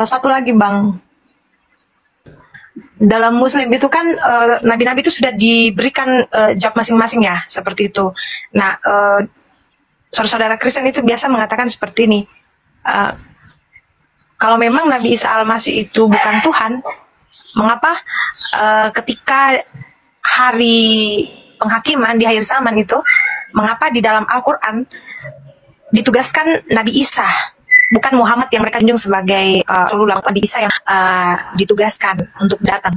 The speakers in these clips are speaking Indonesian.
Satu lagi Bang, dalam Muslim itu kan nabi-nabi itu sudah diberikan job masing-masing ya, seperti itu. Nah, saudara-saudara Kristen itu biasa mengatakan seperti ini, kalau memang Nabi Isa Al-Masih itu bukan Tuhan, mengapa ketika hari penghakiman di akhir zaman itu, mengapa di dalam Al-Quran ditugaskan Nabi Isa, bukan Muhammad yang mereka junjung sebagai Rasulullah. Nabi Isa yang ditugaskan untuk datang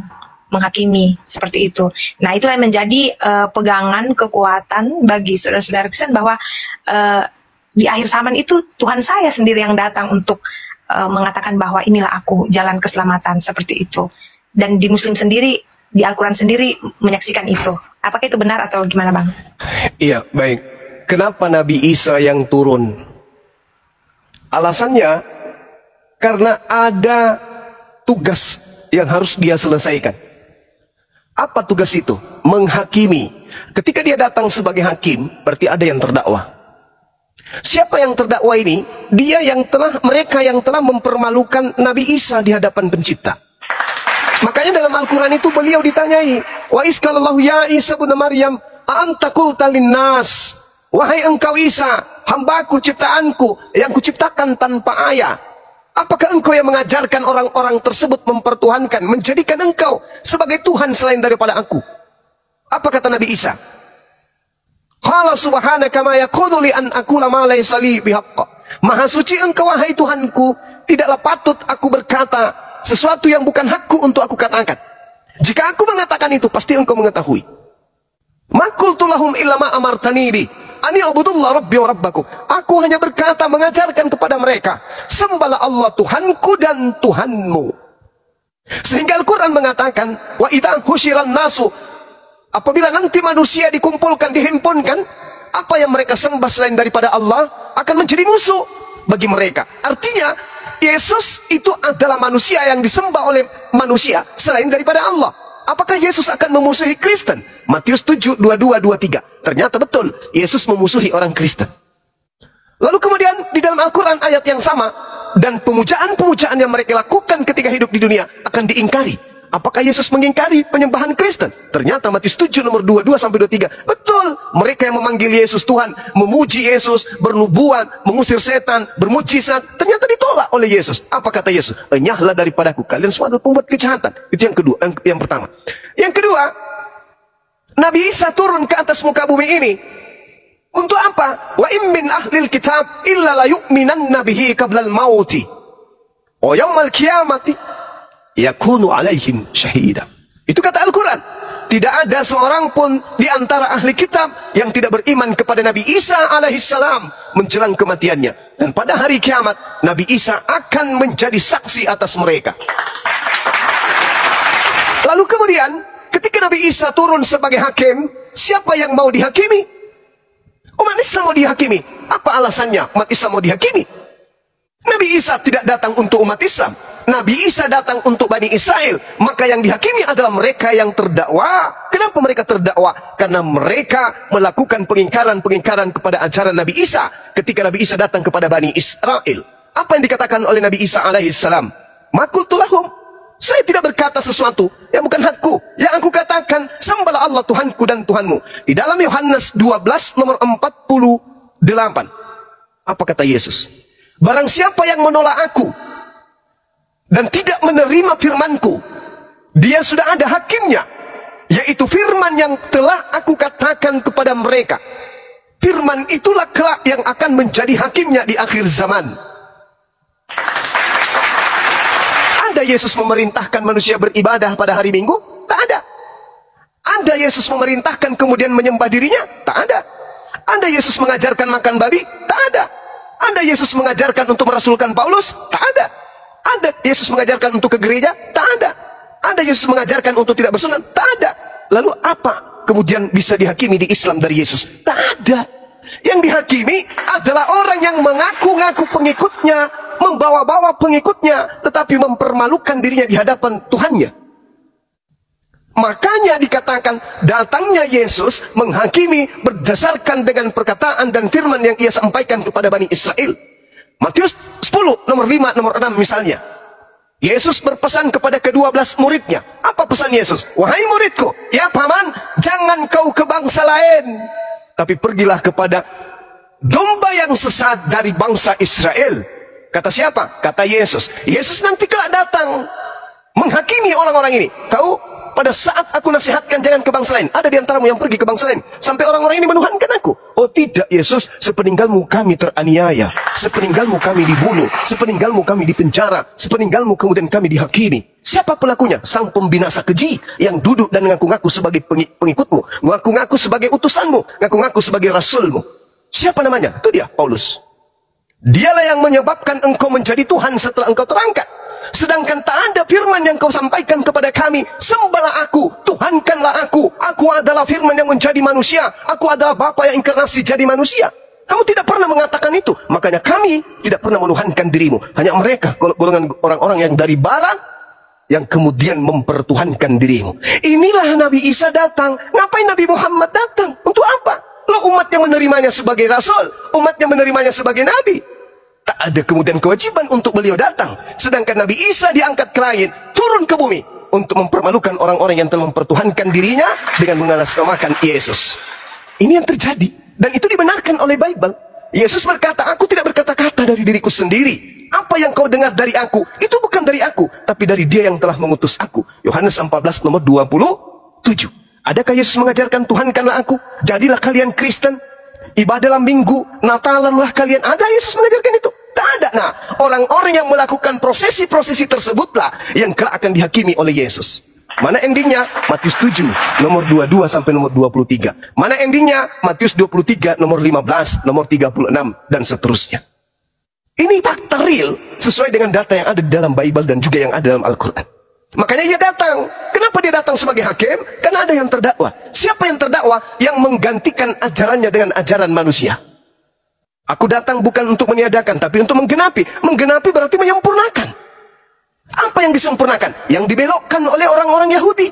menghakimi, seperti itu. Nah, itulah yang menjadi pegangan kekuatan bagi saudara-saudara Kristen bahwa di akhir zaman itu Tuhan saya sendiri yang datang untuk mengatakan bahwa inilah aku, jalan keselamatan, seperti itu. Dan di Muslim sendiri, di Al-Quran sendiri menyaksikan itu. Apakah itu benar atau gimana Bang? Iya, baik. Kenapa Nabi Isa yang turun? Alasannya, karena ada tugas yang harus dia selesaikan. Apa tugas itu? Menghakimi. Ketika dia datang sebagai hakim, berarti ada yang terdakwa. Siapa yang terdakwa ini? Mereka yang telah mempermalukan Nabi Isa di hadapan pencipta. Makanya dalam Al-Quran itu beliau ditanyai, wa isqalallahu ya Isa ibn Maryam a'anta qulta linnas, wahai engkau Isa, hambaku, ciptaanku yang kuciptakan tanpa ayah, apakah engkau yang mengajarkan orang-orang tersebut mempertuhankan, menjadikan engkau sebagai Tuhan selain daripada aku? Apa kata Nabi Isa? Qala subhanaka ma yakunu li an aqula ma laysa li bihaqq. Maha suci engkau wahai Tuhanku, tidaklah patut aku berkata sesuatu yang bukan hakku untuk aku katakan. Jika aku mengatakan itu, pasti engkau mengetahui. Ma qultu lahum illa ma amartani bi ani ubudullah rabbi wa rabbakum. Aku hanya berkata, mengajarkan kepada mereka, sembahlah Allah Tuhanku dan Tuhanmu. Sehingga Al-Quran mengatakan, wa idza husyiran nasu, apabila nanti manusia dikumpulkan, dihimpunkan, apa yang mereka sembah selain daripada Allah akan menjadi musuh bagi mereka. Artinya Yesus itu adalah manusia yang disembah oleh manusia selain daripada Allah. Apakah Yesus akan memusuhi Kristen? Matius 7, 22, 23. Ternyata betul, Yesus memusuhi orang Kristen. Lalu kemudian di dalam Al-Quran ayat yang sama, dan pemujaan-pemujaan yang mereka lakukan ketika hidup di dunia akan diingkari. Apakah Yesus mengingkari penyembahan Kristen? Ternyata Matius 7 nomor 22 sampai 23. Betul, mereka yang memanggil Yesus Tuhan, memuji Yesus, bernubuat, mengusir setan, bermujizat, ternyata ditolak oleh Yesus. Apa kata Yesus? Enyahlah daripadaku, kalian semua adalah pembuat kejahatan. Itu yang kedua, yang pertama. Yang kedua, Nabi Isa turun ke atas muka bumi ini untuk apa? Wa immin ahlil kitab illa la yu'minanna bihi qablal mauti wa yaumal qiyamati yakunu alaihim syahida. Itu kata Al-Quran. Tidak ada seorang pun di antara ahli kitab yang tidak beriman kepada Nabi Isa alaihissalam menjelang kematiannya. Dan pada hari kiamat, Nabi Isa akan menjadi saksi atas mereka. Lalu kemudian, ketika Nabi Isa turun sebagai hakim, siapa yang mau dihakimi? Umat Islam mau dihakimi. Apa alasannya umat Islam mau dihakimi? Nabi Isa tidak datang untuk umat Islam. Nabi Isa datang untuk Bani Israel. Maka yang dihakimi adalah mereka yang terdakwa. Kenapa mereka terdakwa? Karena mereka melakukan pengingkaran-pengingkaran kepada ajaran Nabi Isa ketika Nabi Isa datang kepada Bani Israel. Apa yang dikatakan oleh Nabi Isa alaihissalam? Ma qultu lahum, saya tidak berkata sesuatu yang bukan hakku. Yang aku katakan, sembahlah Allah Tuhanku dan Tuhanmu. Di dalam Yohanes 12 nomor 48. Apa kata Yesus? Barang siapa yang menolak aku dan tidak menerima firmanku, dia sudah ada hakimnya, yaitu firman yang telah aku katakan kepada mereka. Firman itulah kelak yang akan menjadi hakimnya di akhir zaman. Ada Yesus memerintahkan manusia beribadah pada hari Minggu? Tak ada. Ada Yesus memerintahkan kemudian menyembah dirinya? Tak ada. Ada Yesus mengajarkan makan babi? Tak ada. Ada Yesus mengajarkan untuk merasulkan Paulus? Tak ada. Ada Yesus mengajarkan untuk ke gereja? Tak ada. Ada Yesus mengajarkan untuk tidak bersunat? Tak ada. Lalu apa kemudian bisa dihakimi di Islam dari Yesus? Tak ada. Yang dihakimi adalah orang yang mengaku-ngaku pengikutnya, membawa-bawa pengikutnya, tetapi mempermalukan dirinya di hadapan Tuhannya. Makanya dikatakan datangnya Yesus menghakimi berdasarkan dengan perkataan dan firman yang ia sampaikan kepada Bani Israel. Matius 10 nomor 5 nomor 6 misalnya. Yesus berpesan kepada ke-12 muridnya. Apa pesan Yesus? Wahai muridku, ya paman, jangan kau ke bangsa lain, tapi pergilah kepada domba yang sesat dari bangsa Israel. Kata siapa? Kata Yesus. Yesus nanti kelak datang menghakimi orang-orang ini. Kau pada saat aku nasihatkan jangan ke bangsa lain, ada di antaramu yang pergi ke bangsa lain, sampai orang-orang ini menuhankan aku. Oh tidak Yesus, sepeninggalmu kami teraniaya, sepeninggalmu kami dibunuh, sepeninggalmu kami dipenjara, sepeninggalmu kemudian kami dihakimi. Siapa pelakunya? Sang pembinasa keji yang duduk dan ngaku-ngaku sebagai pengikutmu, ngaku-ngaku sebagai utusanmu, ngaku-ngaku sebagai rasulmu. Siapa namanya? Itu dia, Paulus. Dialah yang menyebabkan engkau menjadi Tuhan setelah engkau terangkat. Sedangkan tak ada firman yang kau sampaikan kepada kami, sembahlah aku, Tuhankanlah aku adalah firman yang menjadi manusia, aku adalah Bapa yang inkarnasi jadi manusia. Kamu tidak pernah mengatakan itu, makanya kami tidak pernah menuhankan dirimu. Hanya mereka, golongan orang-orang yang dari barat, yang kemudian mempertuhankan dirimu. Inilah Nabi Isa datang. Ngapain Nabi Muhammad datang? Untuk apa? Lo umat yang menerimanya sebagai rasul, umat yang menerimanya sebagai nabi. Tak ada kemudian kewajiban untuk beliau datang. Sedangkan Nabi Isa diangkat ke langit, turun ke bumi untuk mempermalukan orang-orang yang telah mempertuhankan dirinya dengan mengatasnamakan Yesus. Ini yang terjadi, dan itu dibenarkan oleh Bible. Yesus berkata, aku tidak berkata-kata dari diriku sendiri. Apa yang kau dengar dari aku, itu bukan dari aku, tapi dari Dia yang telah mengutus aku. Yohanes 14 nomor 27. Adakah Yesus mengajarkan Tuhankanlah aku, jadilah kalian Kristen, ibadah dalam minggu, Natalanlah kalian? Ada Yesus mengajarkan itu? Tak ada. Nah, orang-orang yang melakukan prosesi-prosesi tersebutlah yang kelak akan dihakimi oleh Yesus. Mana endingnya? Matius 7 nomor 22 sampai nomor 23. Mana endingnya? Matius 23 nomor 15, nomor 36 dan seterusnya. Ini fakta real sesuai dengan data yang ada di dalam Bible dan juga yang ada dalam Al-Quran. Makanya dia datang. Kenapa dia datang sebagai hakim? Karena ada yang terdakwa. Siapa yang terdakwa? Yang menggantikan ajarannya dengan ajaran manusia. Aku datang bukan untuk meniadakan, tapi untuk menggenapi. Menggenapi berarti menyempurnakan. Apa yang disempurnakan? Yang dibelokkan oleh orang-orang Yahudi.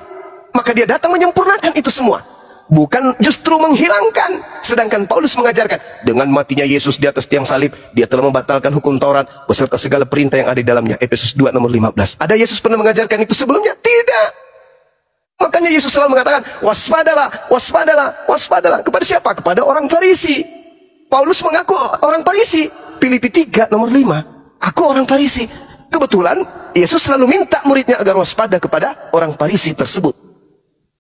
Maka dia datang menyempurnakan itu semua, bukan justru menghilangkan. Sedangkan Paulus mengajarkan, dengan matinya Yesus di atas tiang salib, Dia telah membatalkan hukum Taurat beserta segala perintah yang ada di dalamnya. Efesus 2 nomor 15. Ada Yesus pernah mengajarkan itu sebelumnya? Tidak. Makanya Yesus selalu mengatakan, waspadalah, waspadalah, waspadalah. Kepada siapa? Kepada orang Farisi. Paulus mengaku orang Farisi. Filipi 3 nomor 5. Aku orang Farisi. Kebetulan Yesus selalu minta muridnya agar waspada kepada orang Farisi tersebut.